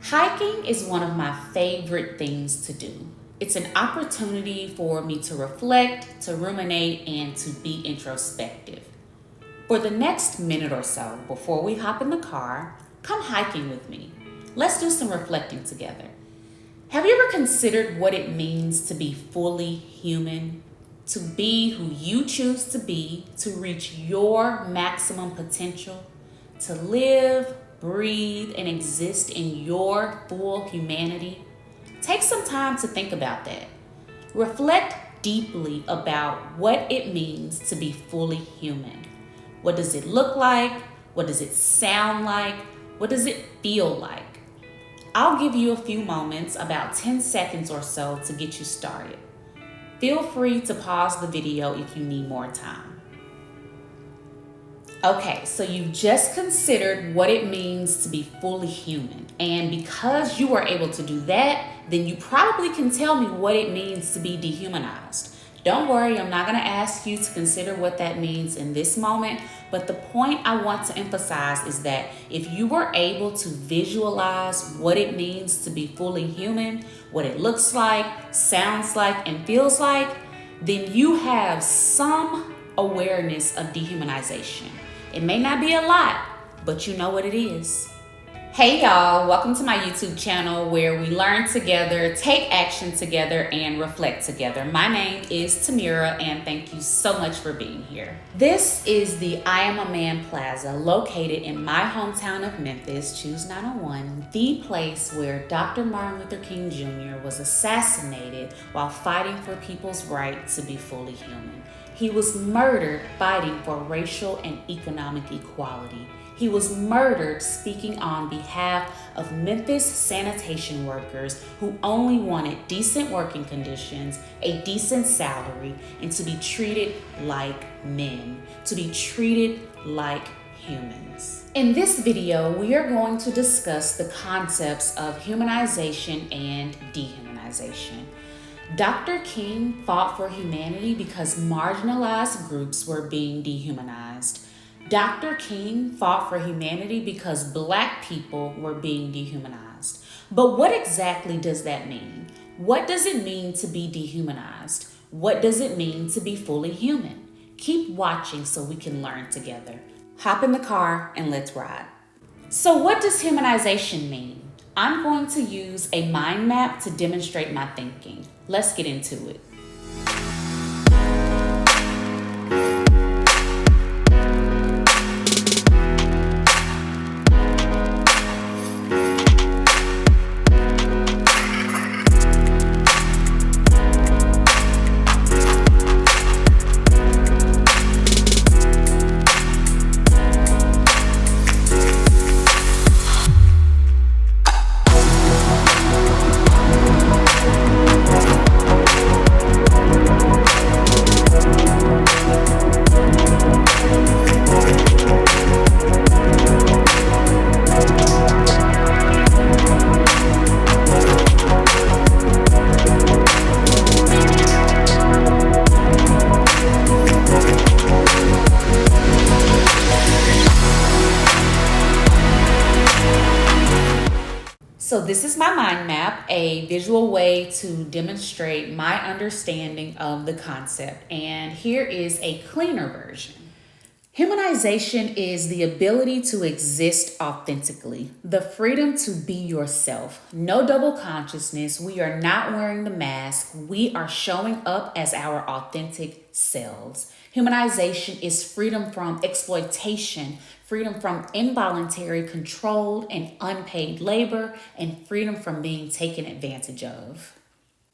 Hiking is one of my favorite things to do. It's an opportunity for me to reflect, to ruminate, and to be introspective. For the next minute or so before we hop in the car, come hiking with me. Let's do some reflecting together. Have you ever considered what it means to be fully human? To be who you choose to be, to reach your maximum potential, to live, breathe, and exist in your full humanity? Take some time to think about that. Reflect deeply about what it means to be fully human. What does it look like? What does it sound like? What does it feel like? I'll give you a few moments, about 10 seconds or so, to get you started. Feel free to pause the video if you need more time. Okay, so you've just considered what it means to be fully human. And because you were able to do that, then you probably can tell me what it means to be dehumanized. Don't worry, I'm not going to ask you to consider what that means in this moment, but the point I want to emphasize is that if you were able to visualize what it means to be fully human, what it looks like, sounds like, and feels like, then you have some awareness of dehumanization. It may not be a lot, but you know what it is. Hey y'all, welcome to my YouTube channel where we learn together, take action together, and reflect together. My name is Tamira, and thank you so much for being here. This is the I Am a Man Plaza, located in my hometown of Memphis, Choose 901, the place where Dr. Martin Luther King Jr. was assassinated while fighting for people's right to be fully human. He was murdered fighting for racial and economic equality. He was murdered speaking on behalf of Memphis sanitation workers who only wanted decent working conditions, a decent salary, and to be treated like men, to be treated like humans. In this video, we are going to discuss the concepts of humanization and dehumanization. Dr. King fought for humanity because marginalized groups were being dehumanized. Dr. King fought for humanity because Black people were being dehumanized. But what exactly does that mean? What does it mean to be dehumanized? What does it mean to be fully human? Keep watching so we can learn together. Hop in the car and let's ride. So what does humanization mean? I'm going to use a mind map to demonstrate my thinking. Let's get into it. So this is my mind map, a visual way to demonstrate my understanding of the concept. And here is a cleaner version. Humanization is the ability to exist authentically, the freedom to be yourself. No double consciousness. We are not wearing the mask. We are showing up as our authentic selves. Humanization is freedom from exploitation, freedom from involuntary, controlled, and unpaid labor, and freedom from being taken advantage of.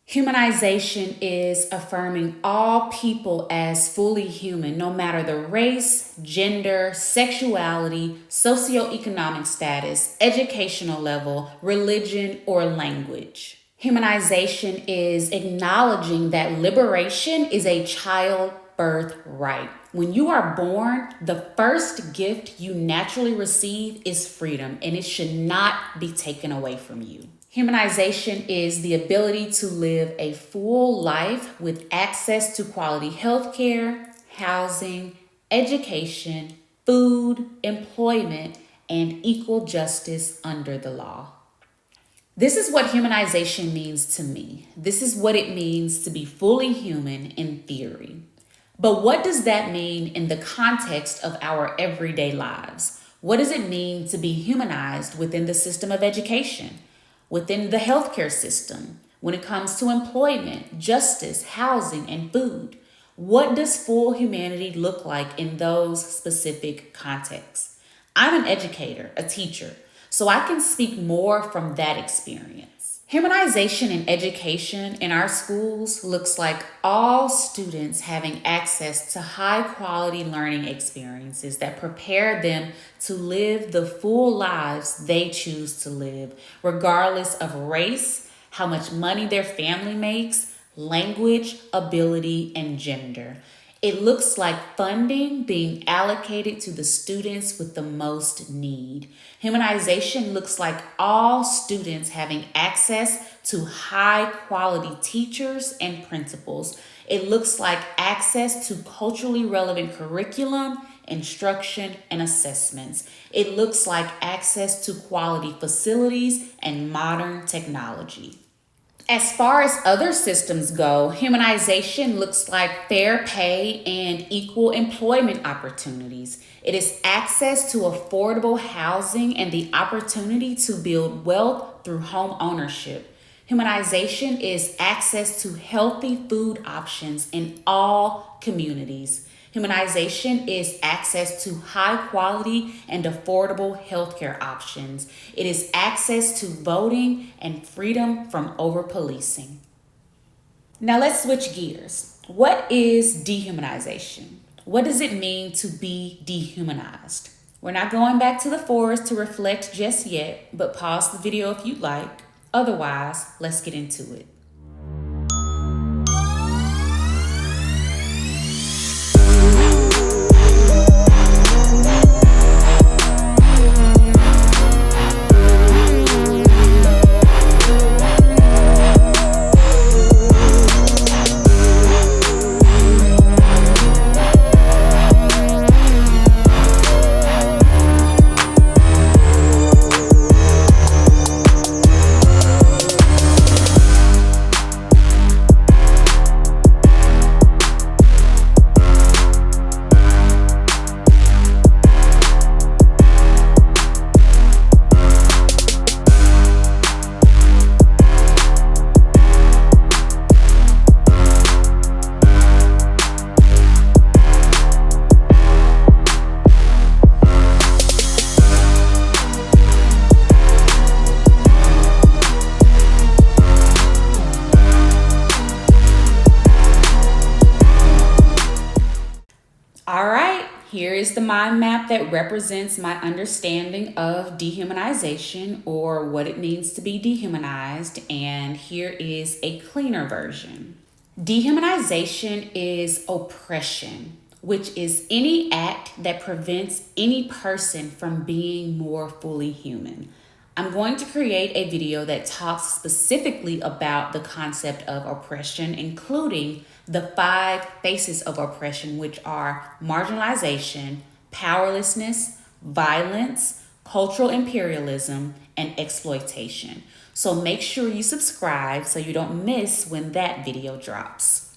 Humanization is affirming all people as fully human, no matter the race, gender, sexuality, socioeconomic status, educational level, religion, or language. Humanization is acknowledging that liberation is a childbirth right. When you are born, the first gift you naturally receive is freedom, and it should not be taken away from you. Humanization is the ability to live a full life with access to quality healthcare, housing, education, food, employment, and equal justice under the law. This is what humanization means to me. This is what it means to be fully human in theory. But what does that mean in the context of our everyday lives? What does it mean to be humanized within the system of education, within the healthcare system, when it comes to employment, justice, housing, and food? What does full humanity look like in those specific contexts? I'm an educator, a teacher, so I can speak more from that experience. Humanization in education in our schools looks like all students having access to high quality learning experiences that prepare them to live the full lives they choose to live, regardless of race, how much money their family makes, language, ability, and gender. It looks like funding being allocated to the students with the most need. Humanization looks like all students having access to high quality teachers and principals. It looks like access to culturally relevant curriculum, instruction, and assessments. It looks like access to quality facilities and modern technology. As far as other systems go, humanization looks like fair pay and equal employment opportunities. It is access to affordable housing and the opportunity to build wealth through home ownership. Humanization is access to healthy food options in all communities. Humanization is access to high quality and affordable healthcare options. It is access to voting and freedom from over-policing. Now let's switch gears. What is dehumanization? What does it mean to be dehumanized? We're not going back to the forest to reflect just yet, but pause the video if you'd like. Otherwise, let's get into it. All right, here is the mind map that represents my understanding of dehumanization, or what it means to be dehumanized, and here is a cleaner version. Dehumanization is oppression, which is any act that prevents any person from being more fully human. I'm going to create a video that talks specifically about the concept of oppression, including the 5 faces of oppression, which are marginalization, powerlessness, violence, cultural imperialism, and exploitation. So make sure you subscribe so you don't miss when that video drops.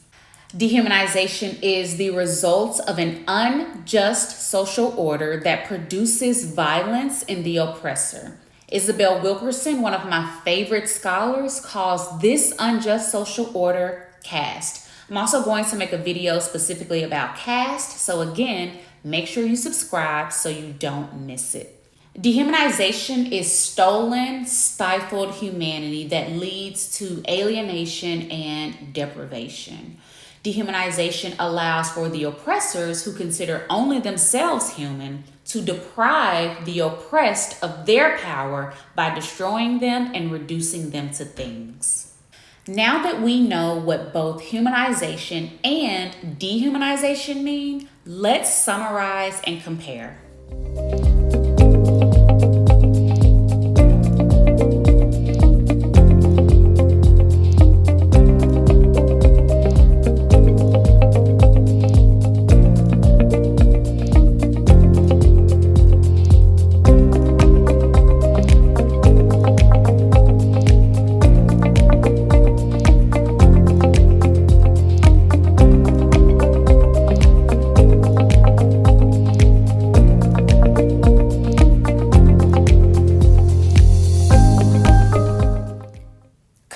Dehumanization is the result of an unjust social order that produces violence in the oppressor. Isabel Wilkerson, one of my favorite scholars, calls this unjust social order caste. I'm also going to make a video specifically about caste, so again, make sure you subscribe so you don't miss it. Dehumanization is stolen, stifled humanity that leads to alienation and deprivation. Dehumanization allows for the oppressors, who consider only themselves human, to deprive the oppressed of their power by destroying them and reducing them to things. Now that we know what both humanization and dehumanization mean, let's summarize and compare.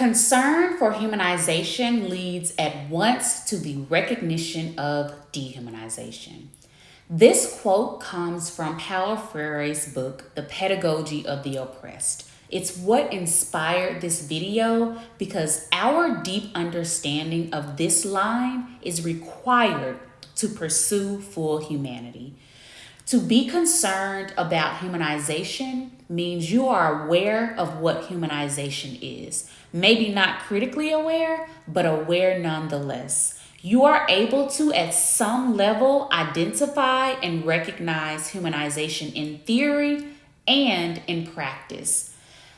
Concern for humanization leads at once to the recognition of dehumanization. This quote comes from Paulo Freire's book, The Pedagogy of the Oppressed. It's what inspired this video because our deep understanding of this line is required to pursue full humanity. To be concerned about humanization means you are aware of what humanization is. Maybe not critically aware, but aware nonetheless. You are able to, at some level, identify and recognize humanization in theory and in practice.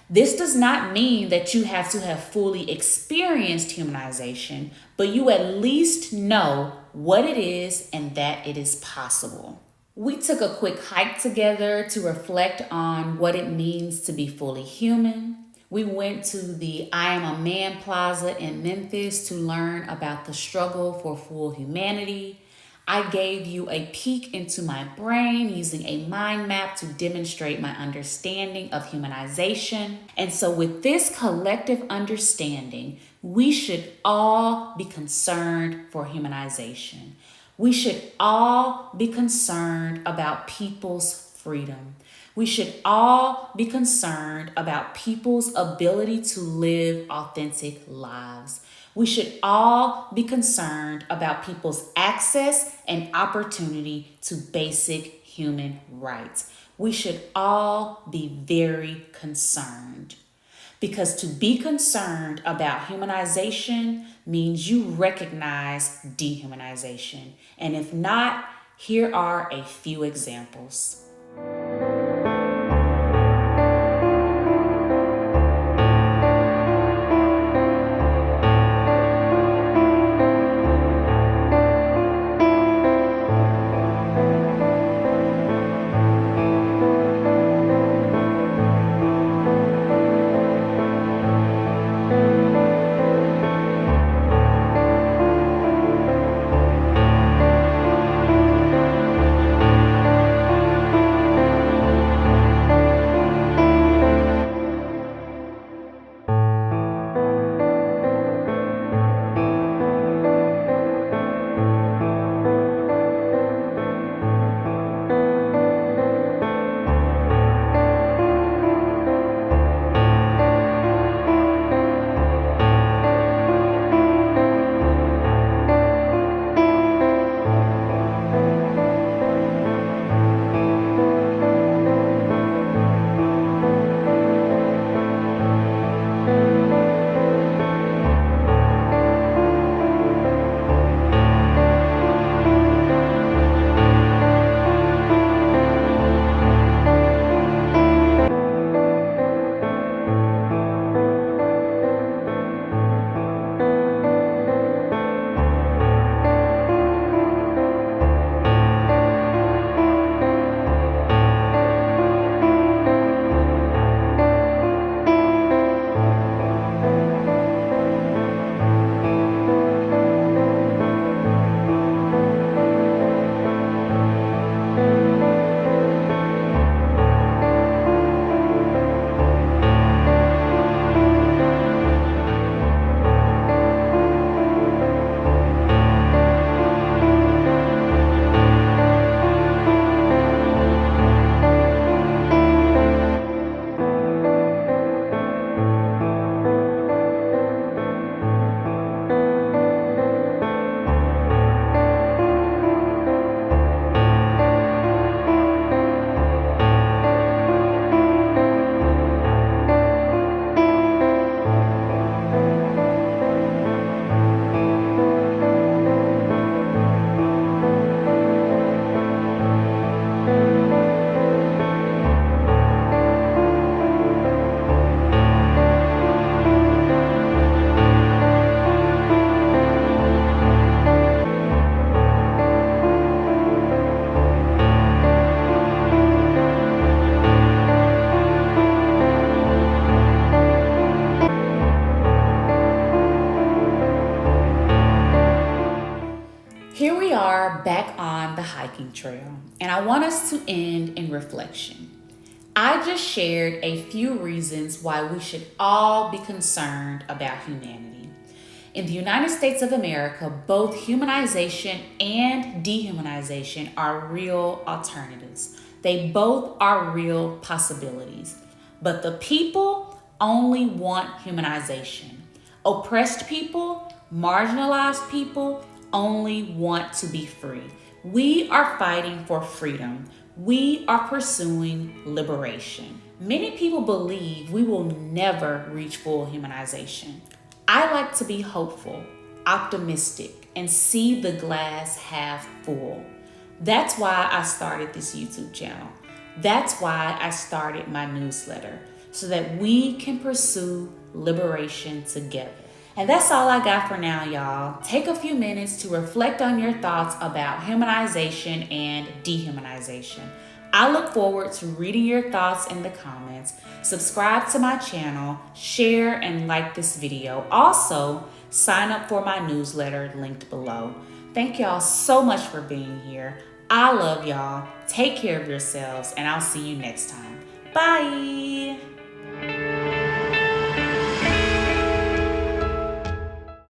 This does not mean that you have to have fully experienced humanization, but you at least know what it is and that it is possible. We took a quick hike together to reflect on what it means to be fully human. We went to the I Am a Man Plaza in Memphis to learn about the struggle for full humanity. I gave you a peek into my brain using a mind map to demonstrate my understanding of humanization. And so with this collective understanding, we should all be concerned for humanization. We should all be concerned about people's freedom. We should all be concerned about people's ability to live authentic lives. We should all be concerned about people's access and opportunity to basic human rights. We should all be very concerned. Because to be concerned about humanization means you recognize dehumanization. And if not, here are a few examples. Here we are back on the hiking trail, and I want us to end in reflection. I just shared a few reasons why we should all be concerned about humanity. In the United States of America, both humanization and dehumanization are real alternatives. They both are real possibilities. But the people only want humanization. Oppressed people, marginalized people only want to be free. We are fighting for freedom. We are pursuing liberation. Many people believe we will never reach full humanization. I like to be hopeful, optimistic, and see the glass half full. That's why I started this YouTube channel. That's why I started my newsletter, so that we can pursue liberation together. And that's all I got for now, y'all. Take a few minutes to reflect on your thoughts about humanization and dehumanization. I look forward to reading your thoughts in the comments. Subscribe to my channel, share and like this video. Also, sign up for my newsletter linked below. Thank y'all so much for being here. I love y'all. Take care of yourselves, and I'll see you next time. Bye.